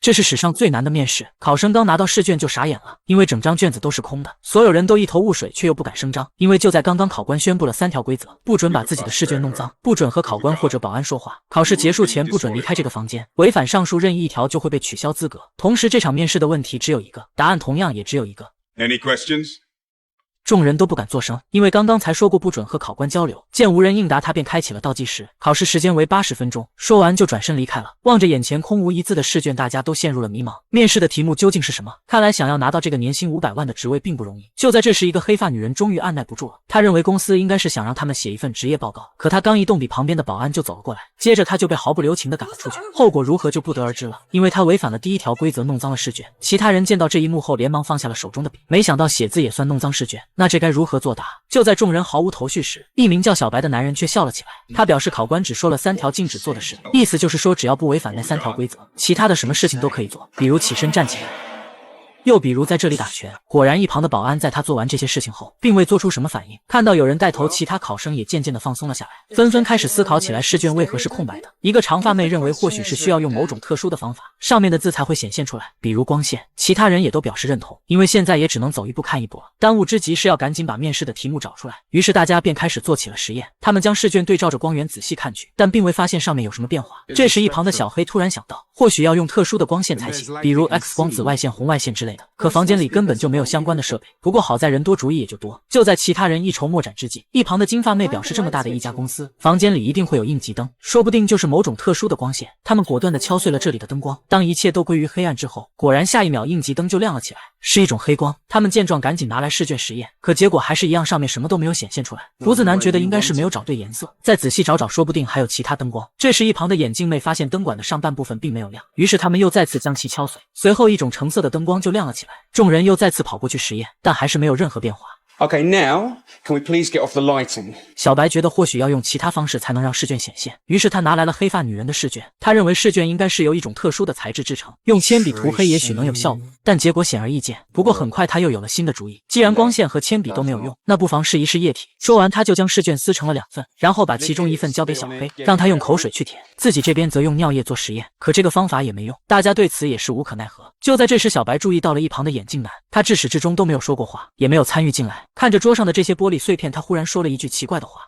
这是史上最难的面试，考生刚拿到试卷就傻眼了，因为整张卷子都是空的，所有人都一头雾水，却又不敢声张，因为就在刚刚考官宣布了3条规则：不准把自己的试卷弄脏，不准和考官或者保安说话，考试结束前不准离开这个房间，违反上述任意一条就会被取消资格。同时，这场面试的问题只有一个，答案同样也只有一个。Any questions?众人都不敢作声，因为刚刚才说过不准和考官交流。见无人应答，他便开启了倒计时，考试时间为80分钟。说完就转身离开了。望着眼前空无一字的试卷，大家都陷入了迷茫。面试的题目究竟是什么？看来想要拿到这个年薪500万的职位并不容易。就在这时，一个黑发女人终于按耐不住了。她认为公司应该是想让他们写一份职业报告，可她刚一动笔，旁边的保安就走了过来，接着她就被毫不留情地赶了出去。后果如何就不得而知了，因为她违反了第1条规则，弄脏了试卷。其他人见到这一幕后，连忙放下了手中的笔。没想到写字也算弄脏试卷，那这该如何作答？就在众人毫无头绪时，一名叫小白的男人却笑了起来。他表示考官只说了3条禁止做的事，意思就是说只要不违反那3条规则，其他的什么事情都可以做，比如起身站起来，又比如在这里打拳。果然一旁的保安在他做完这些事情后并未做出什么反应，看到有人带头，其他考生也渐渐地放松了下来，纷纷开始思考起来试卷为何是空白的。一个长发妹认为或许是需要用某种特殊的方法，上面的字才会显现出来，比如光线。其他人也都表示认同，因为现在也只能走一步看一步了，当务之急是要赶紧把面试的题目找出来。于是大家便开始做起了实验，他们将试卷对照着光源仔细看去，但并未发现上面有什么变化。这时一旁的小黑突然想到，或许要用特殊的光线才行，比如 X 光、紫外线、红外线之类的，可房间里根本就没有相关的设备。不过好在人多主意也就多。就在其他人一筹莫展之际，一旁的金发妹表示，这么大的一家公司，房间里一定会有应急灯，说不定就是某种特殊的光线。他们果断地敲碎了这里的灯光，当一切都归于黑暗之后，果然下一秒应急灯就亮了起来，是一种黑光。他们见状赶紧拿来试卷实验，可结果还是一样，上面什么都没有显现出来。胡子男觉得应该是没有找对颜色，再仔细找找，说不定还有其他灯光。这时一旁的眼镜妹发现灯管的上半部分并没有亮，于是他们又再次将其敲碎，随后一种橙色的灯光就亮了起来。众人又再次跑过去实验，但还是没有任何变化。Okay, now, can we please get off the lighting? 小白觉得或许要用其他方式才能让试卷显现，于是他拿来了黑发女人的试卷。他认为试卷应该是由一种特殊的材质制成，用铅笔涂黑也许能有效果，但结果显而易见。不过很快他又有了新的主意，既然光线和铅笔都没有用，那不妨试一试液体。说完他就将试卷撕成了2份，然后把其中1份交给小黑，让他用口水去舔，自己这边则用尿液做实验。可这个方法也没用，大家对此也是无可奈何。就在这时，小白注意到了一旁的眼镜男，他至始至终都没有说过话，也没有参与进来。看着桌上的这些玻璃碎片，他忽然说了一句奇怪的话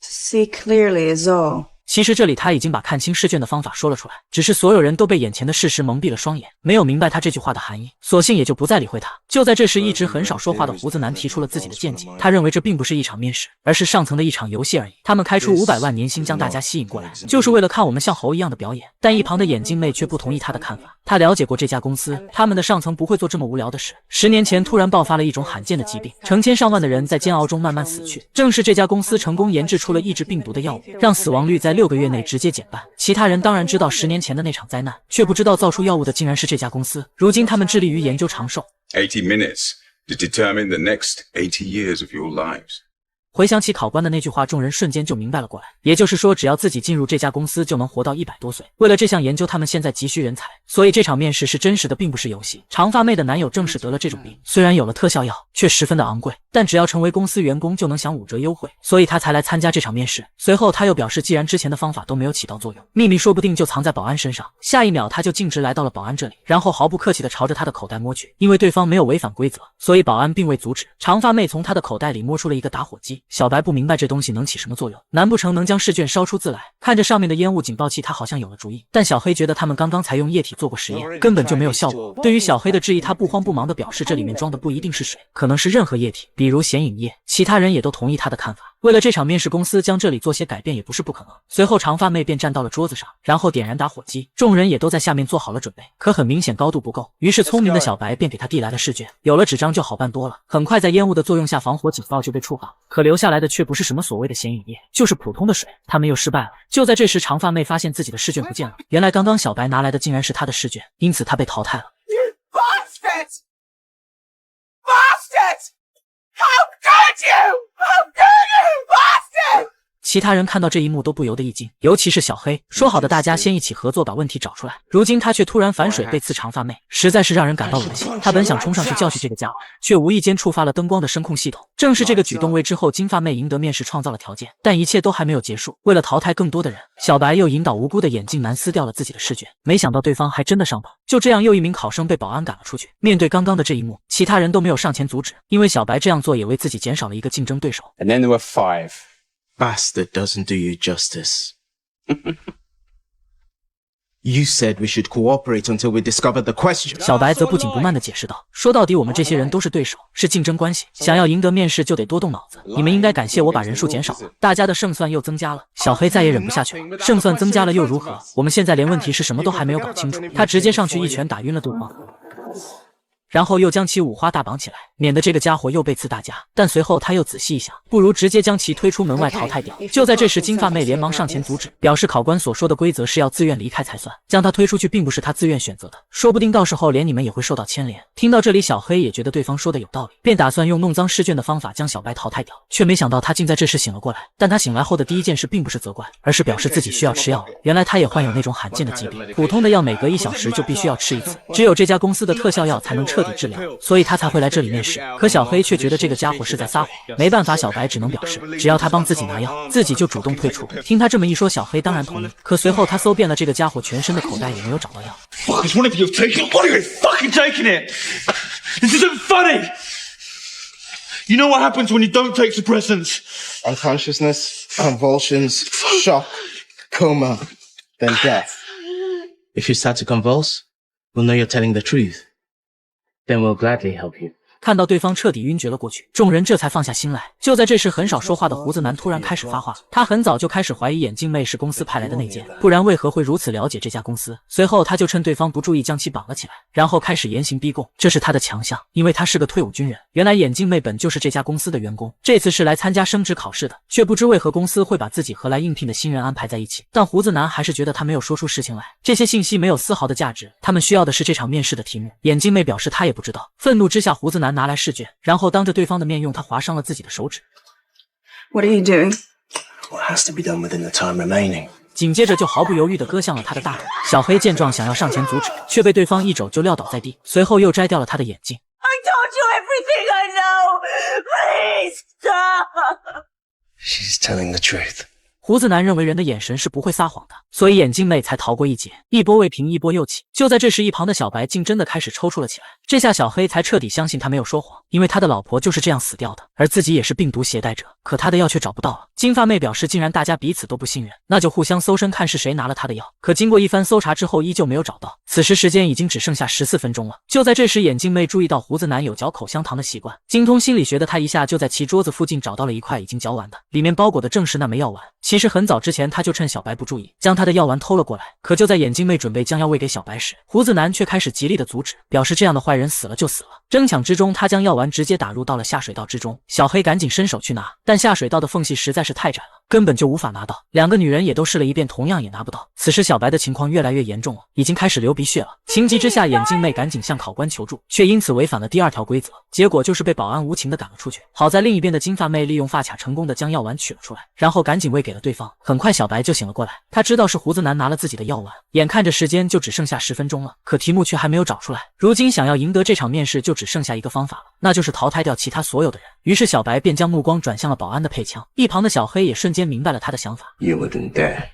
：“See clearly is all.” 其实这里他已经把看清试卷的方法说了出来，只是所有人都被眼前的事实蒙蔽了双眼，没有明白他这句话的含义，索性也就不再理会他。就在这时，一直很少说话的胡子男提出了自己的见解，他认为这并不是一场面试，而是上层的一场游戏而已。他们开出500万年薪将大家吸引过来，就是为了看我们像猴一样的表演。但一旁的眼镜妹却不同意他的看法，他了解过这家公司，他们的上层不会做这么无聊的事。10年前突然爆发了一种罕见的疾病，成千上万的人在煎熬中慢慢死去，正是这家公司成功研制出了抑制病毒的药物，让死亡率在6个月内直接减半。其他人当然知道10年前的那场灾难，却不知道造出药物的竟然是这家公司。如今他们致力于研究长寿。80 minutes to determine the next 80 years of your lives. 回想起考官的那句话，众人瞬间就明白了过来。也就是说，只要自己进入这家公司，就能活到100多岁。为了这项研究，他们现在急需人才，所以这场面试是真实的，并不是游戏。长发妹的男友正是得了这种病，虽然有了特效药，却十分的昂贵，但只要成为公司员工就能享5折优惠，所以他才来参加这场面试。随后他又表示，既然之前的方法都没有起到作用，秘密说不定就藏在保安身上。下一秒他就径直来到了保安这里，然后毫不客气地朝着他的口袋摸去。因为对方没有违反规则，所以保安并未阻止。长发妹从他的口袋里摸出了一个打火机，小白不明白这东西能起什么作用，难不成能将试卷烧出字来？看着上面的烟雾警报器，他好像有了主意。但小黑觉得他们刚刚才用液体做过实验，根本就没有效果。对于小黑的质疑，他不慌不忙地表示，这里面装的不一定是水，可能是任何液体，比如显影液。其他人也都同意他的看法。为了这场面试，公司将这里做些改变也不是不可能。随后长发妹便站到了桌子上，然后点燃打火机，众人也都在下面做好了准备。可很明显高度不够，于是聪明的小白便给他递来了试卷。有了纸张就好办多了。很快在烟雾的作用下，防火警报就被触发，可留下来的却不是什么所谓的显影液，就是普通的水。他们又失败了。就在这时，长发妹发现自己的试卷不见了，原来刚刚小白拿来的竟然是他的试卷，因此他被淘汰了。其他人看到这一幕都不由得一惊，尤其是小黑。说好的大家先一起合作把问题找出来，如今他却突然反水被刺长发妹，实在是让人感到恶心。他本想冲上去教训这个家伙，却无意间触发了灯光的声控系统。正是这个举动为之后金发妹赢得面试创造了条件，但一切都还没有结束。为了淘汰更多的人，小白又引导无辜的眼镜男撕掉了自己的试卷，没想到对方还真的上榜。就这样，又一名考生被保安赶了出去。面对刚刚的这一幕，其他人都没有上前阻止，因为小白这样做也为自己减少了一个竞争对手。And then there were 5. Bastard doesn't do you justice. You said we should cooperate until we discover the question. 小白则不紧不慢地解释道：“说到底，我们这些人都是对手，是竞争关系。想要赢得面试，就得多动脑子。你们应该感谢我把人数减少了，大家的胜算又增加了。”小黑再也忍不下去了，胜算增加了又如何？我们现在连问题是什么都还没有搞清楚。他直接上去一拳打晕了对方。然后又将其五花大绑起来，免得这个家伙又被刺大家。但随后他又仔细一想，不如直接将其推出门外淘汰掉。就在这时，金发妹连忙上前阻止，表示考官所说的规则是要自愿离开才算，将他推出去并不是他自愿选择的，说不定到时候连你们也会受到牵连。听到这里，小黑也觉得对方说的有道理，便打算用弄脏试卷的方法将小白淘汰掉，却没想到他竟在这时醒了过来。但他醒来后的第一件事并不是责怪，而是表示自己需要吃药了。原来他也患有那种罕见的疾病，普通的药每隔1小时就必须要吃一次，只有这家公司的特效药才能彻底治疗，所以他才会来这里面试。可小黑却觉得这个家伙是在撒谎，没办法，小白只能表示只要他帮自己拿药，自己就主动退出。听他这么一说，小黑当然同意。可随后他搜遍了这个家伙全身的口袋，也没有找到药。Fuck, it's one of you taking it. One of you fucking taking it. This isn't funny. You know what happens when you don't take suppressants? Unconsciousness, convulsions, shock, coma, then death. If you start to convulse, we'll know you're telling the truth. Then we'll gladly help you. 看到对方彻底晕厥了过去，众人这才放下心来。就在这时，很少说话的胡子男突然开始发话，他很早就开始怀疑眼镜妹是公司派来的内奸，不然为何会如此了解这家公司？随后他就趁对方不注意将其绑了起来，然后开始严刑逼供，这是他的强项，因为他是个退伍军人。原来眼镜妹本就是这家公司的员工，这次是来参加升职考试的，却不知为何公司会把自己和来应聘的新人安排在一起。但胡子男还是觉得他没有说出实情来，这些信息没有丝毫的价值，他们需要的是这场面试的题目。眼镜妹表示她也不知道。愤怒之下，胡子男拿来试卷，然后当着对方的面用它划伤了自己的手指。What are you doing? What has to be done within the time remaining? 紧接着就毫不犹豫地割向了他的大腿。小黑见状想要上前阻止，却被对方一肘就撂倒在地，随后又摘掉了他的眼镜。I told you everything I know! Please stop! She's telling the truth. 胡子男认为人的眼神是不会撒谎的，所以眼镜妹才逃过一劫。一波未平，一波又起。就在这时，一旁的小白竟真的开始抽搐了起来。这下小黑才彻底相信他没有说谎，因为他的老婆就是这样死掉的，而自己也是病毒携带者。可他的药却找不到了。金发妹表示，既然大家彼此都不信任，那就互相搜身看是谁拿了他的药。可经过一番搜查之后，依旧没有找到。此时时间已经只剩下14分钟了。就在这时，眼镜妹注意到胡子男有嚼口香糖的习惯，精通心理学的他一下就在其桌子附近找到了一块已经嚼完的，里面包裹的正是那枚药丸。其实很早之前他就趁小白不注意，将他的药丸偷了过来。可就在眼镜妹准备将药喂给小白时，胡子男却开始极力的阻止，表示这样的坏人死了就死了。争抢之中，他将药丸直接打入到了下水道之中。小黑赶紧伸手去拿，但下水道的缝隙实在是太窄了，根本就无法拿到。两个女人也都试了一遍，同样也拿不到。此时小白的情况越来越严重了，已经开始流鼻血了。情急之下，眼镜妹赶紧向考官求助，却因此违反了第2条规则，结果就是被保安无情的赶了出去。好在另一边的金发妹利用发卡成功的将药丸取了出来，然后赶紧喂给了对方。很快小白就醒了过来，他知道是胡子男拿了自己的药丸，眼看着时间就只剩下10分钟了，可题目却还没有找出来。如今想要赢得这场面试，就只剩下一个方法了，那就是淘汰掉其他所有的人。于是小白便将目光转向了保安的配枪，一旁的小黑也瞬间明白了他的想法。 You wouldn't dare.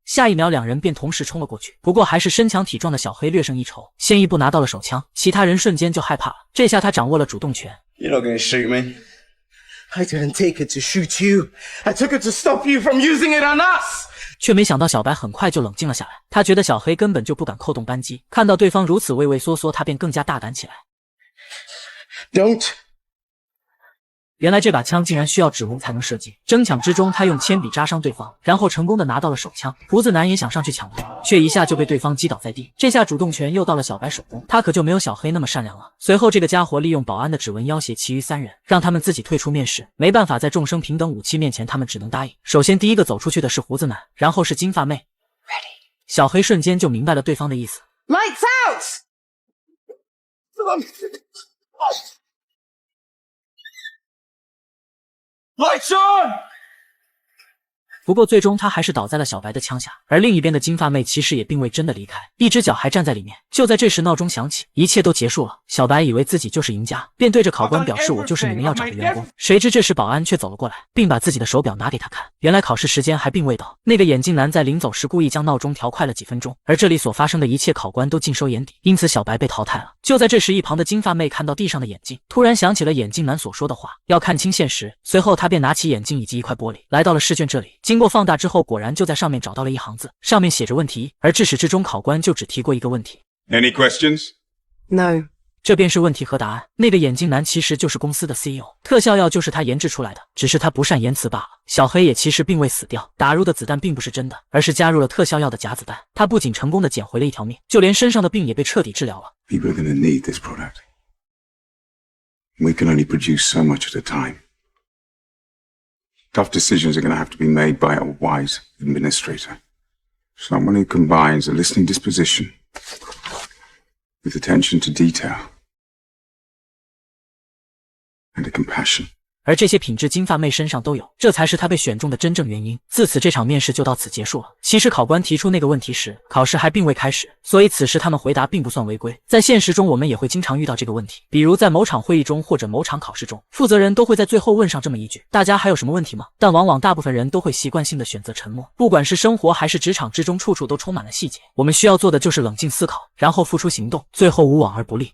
下一秒，两人便同时冲了过去。不过还是身强体壮的小黑略胜一筹，先一步拿到了手枪，其他人瞬间就害怕了。这下他掌握了主动权。 You're not going to shoot me. I didn't take it to shoot you. I took it to stop you from using it on us. 却没想到小白很快就冷静了下来，他觉得小黑根本就不敢扣动扳机，看到对方如此畏畏缩缩，他便更加大胆起来。 Don't. 原来这把枪竟然需要指纹才能射击。争抢之中，他用铅笔扎伤对方，然后成功的拿到了手枪。胡子男也想上去抢夺，却一下就被对方击倒在地。这下主动权又到了小白手中，他可就没有小黑那么善良了。随后这个家伙利用保安的指纹要挟其余3人，让他们自己退出面试。没办法，在众生平等武器面前，他们只能答应。首先第一个走出去的是胡子男，然后是金发妹。Ready。小黑瞬间就明白了对方的意思。 Lights out! Lights on! 不过最终他还是倒在了小白的枪下，而另一边的金发妹其实也并未真的离开，一只脚还站在里面。就在这时，闹钟响起，一切都结束了。小白以为自己就是赢家，便对着考官表示我就是你们要找的员工。谁知这时保安却走了过来，并把自己的手表拿给他看。原来考试时间还并未到，那个眼镜男在临走时故意将闹钟调快了几分钟，而这里所发生的一切考官都尽收眼底，因此小白被淘汰了。就在这时，一旁的金发妹看到地上的眼镜，突然想起了眼镜男所说的话，要看清现实。随后她便拿起眼镜以及一块玻璃，来到了试卷这里。经过放大之后，果然就在上面找到了一行字，上面写着问题，而至始至终考官就只提过一个问题。Any questions? No. 这便是问题和答案。那个眼镜男其实就是公司的 CEO， 特效药就是他研制出来的，只是他不善言辞罢了。小黑也其实并未死掉，打入的子弹并不是真的，而是加入了特效药的假子弹。他不仅成功的捡回了一条命，就连身上的病也被彻底治疗了。People are going to need this product. We can only produce so much at a time. Tough decisions are going to have to be made by a wise administrator. Someone who combines a listening disposition with attention to detail and a compassion. 而这些品质金发妹身上都有，这才是她被选中的真正原因。自此这场面试就到此结束了。其实考官提出那个问题时，考试还并未开始，所以此时他们回答并不算违规。在现实中我们也会经常遇到这个问题，比如在某场会议中或者某场考试中，负责人都会在最后问上这么一句，大家还有什么问题吗？但往往大部分人都会习惯性的选择沉默。不管是生活还是职场之中，处处都充满了细节，我们需要做的就是冷静思考，然后付出行动，最后无往而不利。